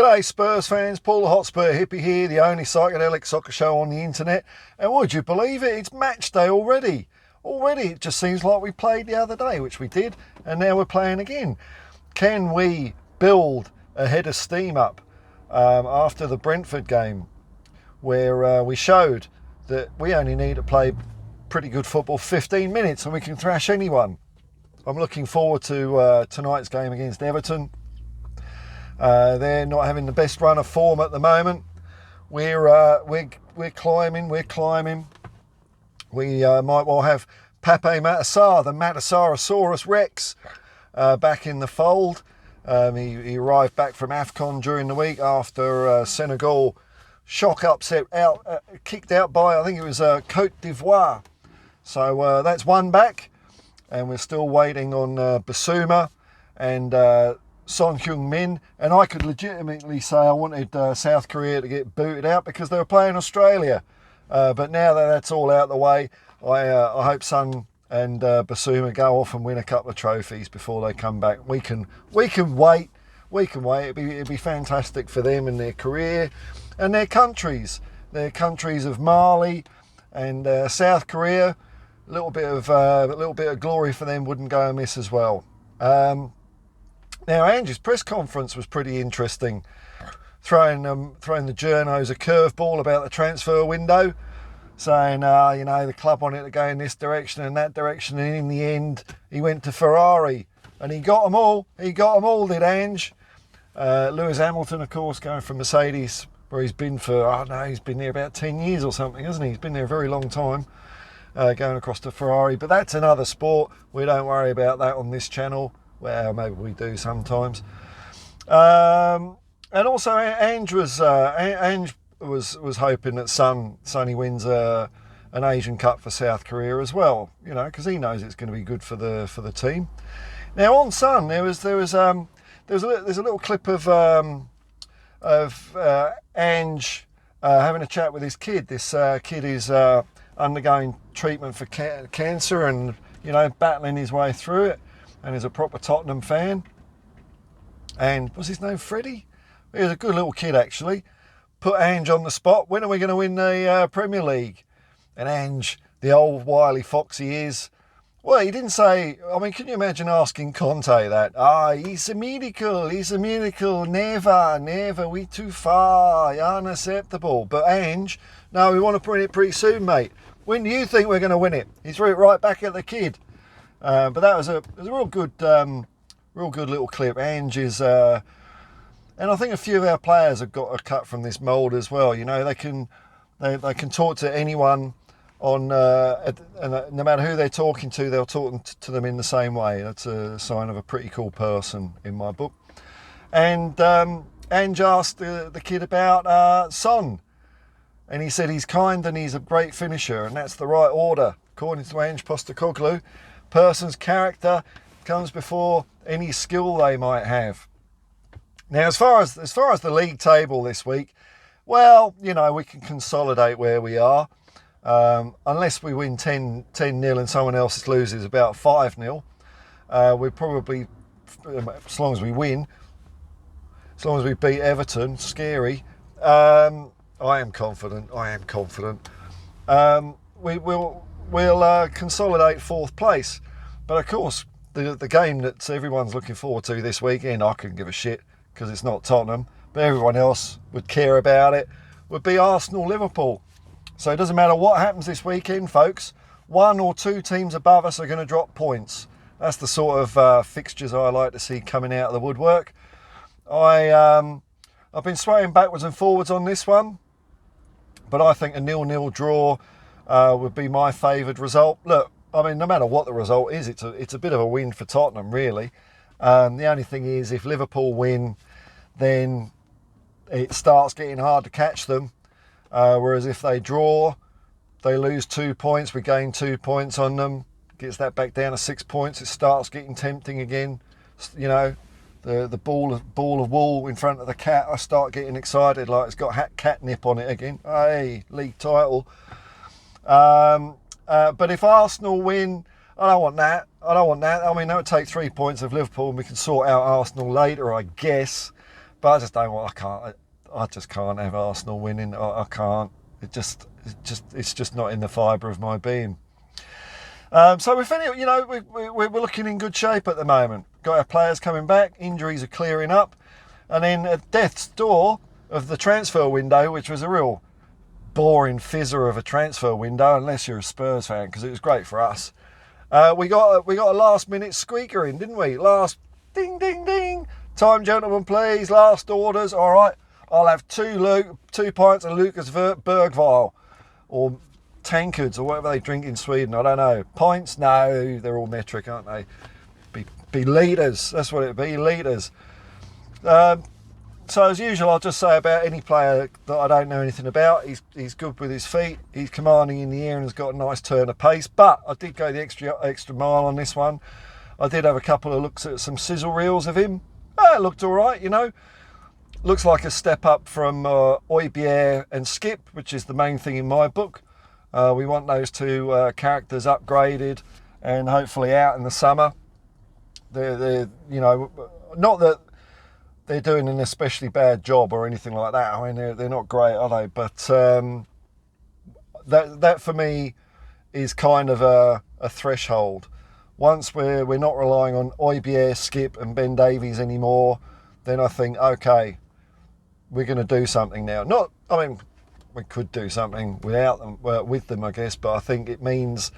G'day Spurs fans, Paul the Hotspur Hippie here, the only psychedelic soccer show on the internet. And would you believe it, it's match day already. Already it just seems like we played the other day, which we did, and now we're playing again. Can we build a head of steam up after the Brentford game, where we showed that we only need to play pretty good football 15 minutes and we can thrash anyone. I'm looking forward to tonight's game against Everton. They're not having the best run of form at the moment. We're climbing. We might well have Pape Matar, the Matasaurus Rex, back in the fold. He arrived back from AFCON during the week after Senegal kicked out by, I think it was Côte d'Ivoire. So that's one back, and we're still waiting on Basuma and Son Heung-min, and I could legitimately say I wanted South Korea to get booted out because they were playing Australia. But now that that's all out of the way, I hope Son and Basuma go off and win a couple of trophies before they come back. We can wait. It'd be fantastic for them and their career and their countries. Their countries of Mali and South Korea. A little bit of glory for them wouldn't go amiss as well. Now, Ange's press conference was pretty interesting, throwing the journos a curveball about the transfer window, saying, the club wanted to go in this direction and that direction, and in the end, he went to Ferrari, and he got them all. He got them all, did Ange. Lewis Hamilton, of course, going from Mercedes, where he's been for, he's been there about 10 years or something, hasn't he? He's been there a very long time, going across to Ferrari. But that's another sport. We don't worry about that on this channel. Well, maybe we do sometimes. And also, Ange was hoping that Sonny wins an Asian Cup for South Korea as well. Because he knows it's going to be good for the team. Now on Son, there's a little clip of Ange having a chat with his kid. This kid is undergoing treatment for cancer and battling his way through it. And is a proper Tottenham fan. And what's his name, Freddie? He was a good little kid, actually. Put Ange on the spot. When are we going to win the Premier League? And Ange, the old wily fox he is, well, he didn't say, can you imagine asking Conte that? It's a miracle, never, we too far, unacceptable. But Ange, no, we want to win it pretty soon, mate. When do you think we're going to win it? He threw it right back at the kid. But that was a real good little clip. Ange is, and I think a few of our players have got a cut from this mould as well. They can talk to anyone on, and no matter who they're talking to, they'll talk to them in the same way. That's a sign of a pretty cool person in my book. And Ange asked the kid about Son, and he said he's kind and he's a great finisher, and that's the right order according to Ange Postecoglou. Person's character comes before any skill they might have. Now, as far as the league table this week, well, we can consolidate where we are, unless we win 10-0 and someone else loses about 5-0. We probably, as long as we win, as long as we beat Everton, scary. I am confident. We'll consolidate fourth place. But of course, the game that everyone's looking forward to this weekend, I couldn't give a shit because it's not Tottenham, but everyone else would care about it, would be Arsenal-Liverpool. So it doesn't matter what happens this weekend, folks. One or two teams above us are going to drop points. That's the sort of fixtures I like to see coming out of the woodwork. I've been swaying backwards and forwards on this one, but I think a 0-0 draw would be my favoured result. Look, no matter what the result is, it's a bit of a win for Tottenham, really. The only thing is, if Liverpool win, then it starts getting hard to catch them. Whereas if they draw, they lose 2 points, we gain 2 points on them, gets that back down to 6 points, it starts getting tempting again. The ball of wool in front of the cat, I start getting excited, like it's got catnip on it again. Hey, league title. But if Arsenal win, I don't want that. That would take 3 points of Liverpool and we can sort out Arsenal later, I guess. But I just don't want. I just can't have Arsenal winning. I can't. It's just not in the fibre of my being. So we're looking in good shape at the moment. Got our players coming back. Injuries are clearing up, and then at death's door of the transfer window, which was a real boring fizzer of a transfer window, unless you're a Spurs fan, because it was great for us. We got a last minute squeaker in, didn't we? Last ding ding ding. Time, gentlemen, please. Last orders. All right. I'll have 2 pints of Lucas Bergwall, or tankards, or whatever they drink in Sweden. I don't know. Pints? No, they're all metric, aren't they? Be litres. That's what it'd be, litres. So as usual, I'll just say about any player that I don't know anything about, he's good with his feet, he's commanding in the air and has got a nice turn of pace. But I did go the extra mile on this one. I did have a couple of looks at some sizzle reels of him. It looked all right, Looks like a step up from Højbjerg and Skip, which is the main thing in my book. We want those 2 characters upgraded and hopefully out in the summer. They're not that they're doing an especially bad job or anything like that. I mean, they're not great, are they? But that for me is kind of a threshold. Once we're not relying on Højbjerg, Skip and Ben Davies anymore, then I think, okay, we're going to do something now. We could do something without them, with them, I guess, but I think it means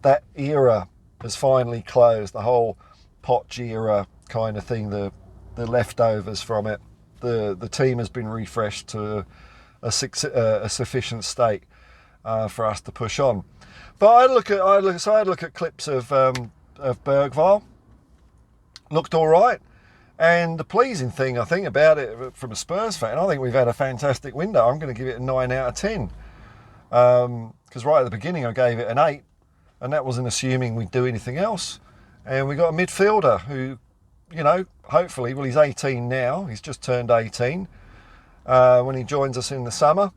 that era has finally closed. The whole Poch era kind of thing, the leftovers from it. The team has been refreshed to a sufficient state for us to push on. But I had a look at clips of Bergwall. Looked all right. And the pleasing thing, I think, about it from a Spurs fan, I think we've had a fantastic window. I'm going to give it a 9 out of 10. Because right at the beginning I gave it an 8, and that wasn't assuming we'd do anything else. And we got a midfielder who, hopefully, well, he's 18 now. He's just turned 18. When he joins us in the summer,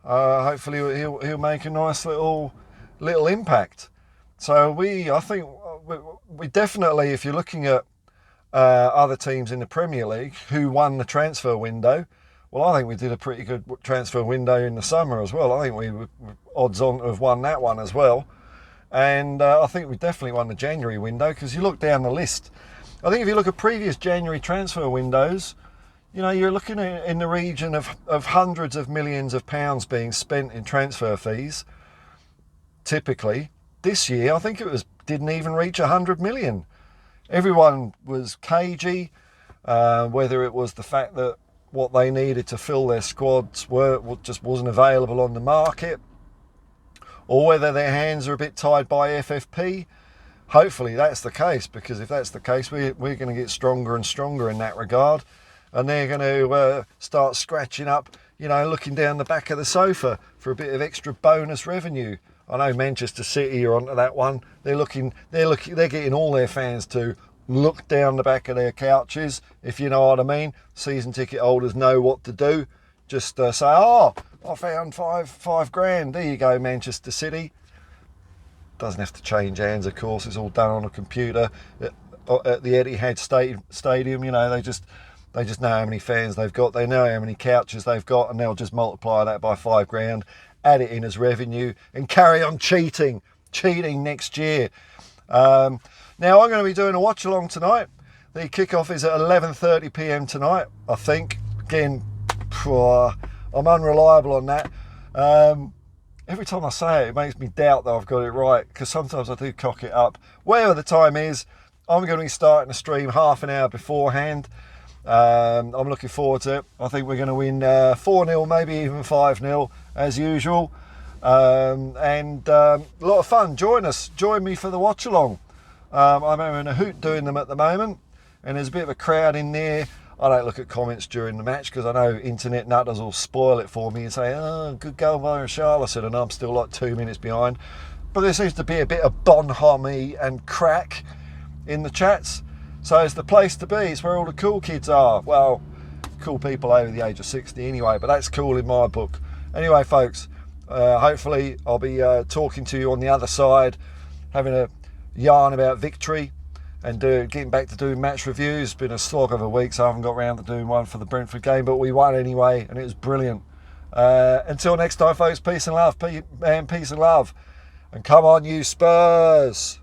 hopefully he'll make a nice little impact. So I think we definitely, if you're looking at other teams in the Premier League who won the transfer window, well, I think we did a pretty good transfer window in the summer as well. I think we were odds on to have won that one as well. And I think we definitely won the January window, because you look down the list. I think if you look at previous January transfer windows, you're looking at in the region of hundreds of millions of pounds being spent in transfer fees. Typically, this year, I think didn't even reach 100 million. Everyone was cagey, whether it was the fact that what they needed to fill their squads just wasn't available on the market, or whether their hands are a bit tied by FFP. Hopefully that's the case, because if that's the case, we're going to get stronger and stronger in that regard, and they're going to start scratching up, looking down the back of the sofa for a bit of extra bonus revenue. I know Manchester City are onto that one. They're getting all their fans to look down the back of their couches, if you know what I mean. Season ticket holders know what to do. Just say, I found five grand. There you go, Manchester City. Doesn't have to change hands, of course. It's all done on a computer at the Etihad Stadium. They just know how many fans they've got. They know how many couches they've got, and they'll just multiply that by 5 grand, add it in as revenue, and carry on cheating next year. Now I'm going to be doing a watch along tonight. The kickoff is at 11:30 p.m. tonight, I think. Again, I'm unreliable on that. Every time I say it makes me doubt that I've got it right, because sometimes I do cock it up. Whatever the time is, I'm going to be starting the stream half an hour beforehand. I'm looking forward to it. I think we're going to win 4-0, maybe even 5-0 as usual. And a lot of fun. Join me for the watch along. I'm having a hoot doing them at the moment, and there's a bit of a crowd in there. I don't look at comments during the match, because I know internet nutters will spoil it for me and say, good goal by Richarlison, and I'm still like 2 minutes behind. But there seems to be a bit of bonhomie and crack in the chats. So it's the place to be. It's where all the cool kids are. Well, cool people over the age of 60 anyway, but that's cool in my book. Anyway, folks, hopefully I'll be talking to you on the other side, having a yarn about victory, and getting back to doing match reviews. Been a slog of a week, so I haven't got around to doing one for the Brentford game, but we won anyway, and it was brilliant. Until next time, folks, peace and love, peace and love, and come on, you Spurs!